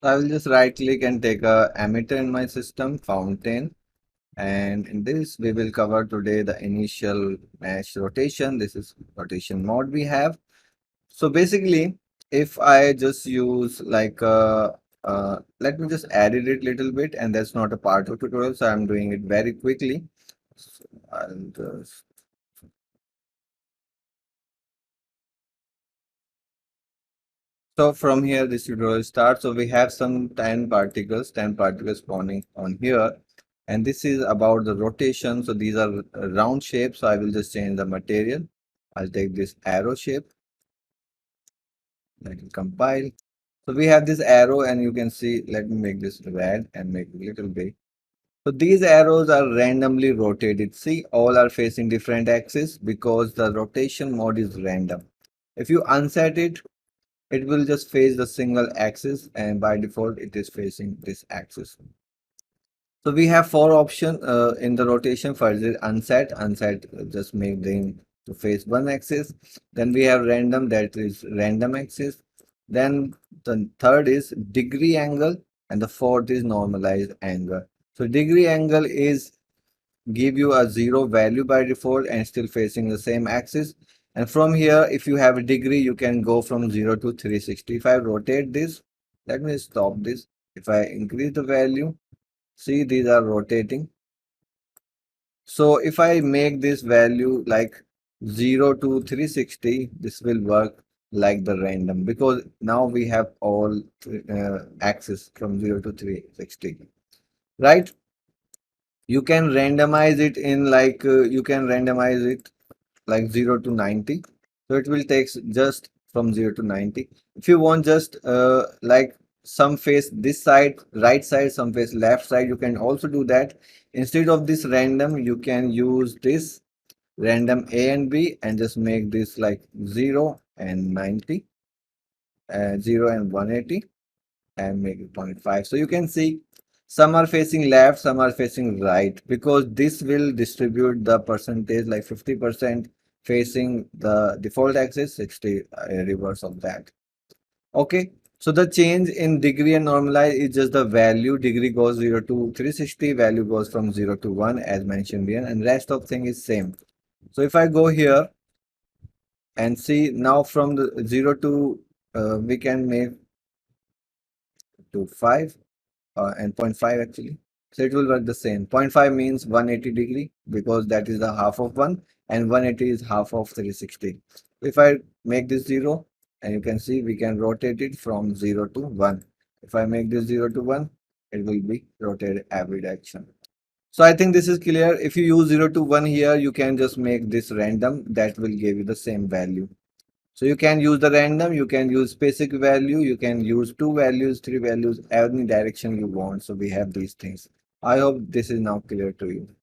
I will just right click and take a emitter in my system, fountain. And in this, we will cover today the initial mesh rotation. This is rotation mode we have. So basically, if I just use like let me just edit it little bit, and that's not a part of tutorial, so I'm doing it very quickly. So I'll just so from here this tutorial starts. So we have some 10 particles spawning on here. And this is about the rotation. So these are round shapes. So I will just change the material. I'll take this arrow shape. Let it compile. So we have this arrow and you can see, let me make this red and make it a little big. So these arrows are randomly rotated. See, all are facing different axes because the rotation mode is random. If you unset it, it will just face the single axis and by default it is facing this axis. So we have four options in the rotation. First is unset. Unset just make them to face one axis. Then we have random, that is random axis. Then the third is degree angle and the fourth is normalized angle. So degree angle is give you a zero value by default and still facing the same axis. And from here, if you have a degree, you can go from 0 to 360. If I rotate this, let me stop this. If I increase the value, see these are rotating. So if I make this value like 0 to 360, this will work like the random because now we have all axes from 0 to 360, right? You can randomize it in like you can randomize it like 0 to 90. So it will take just from 0 to 90. If you want just like some face this side, right side, some face left side, you can also do that. Instead of this random, you can use this random A and B and just make this like 0 and 90, 0 and 180 and make it 0.5. So you can see some are facing left, some are facing right because this will distribute the percentage like 50% facing the default axis, 60 reverse of that. Okay. So the change in degree and normalize is just the value. Degree goes 0 to 360, value goes from 0 to 1 as mentioned here, and rest of thing is same. So if I go here and see now from the 0 to we can make to 5 and zero point 0.5 actually. So it will work the same. 0.5 means 180 degree because that is the half of 1 and 180 is half of 360. If I make this 0 and you can see we can rotate it from 0 to 1. If I make this 0 to 1, it will be rotated every direction. So I think this is clear. If you use 0 to 1 here, you can just make this random. That will give you the same value. So you can use the random, you can use specific value, you can use two values, three values, any direction you want. So we have these things. I hope this is now clear to you.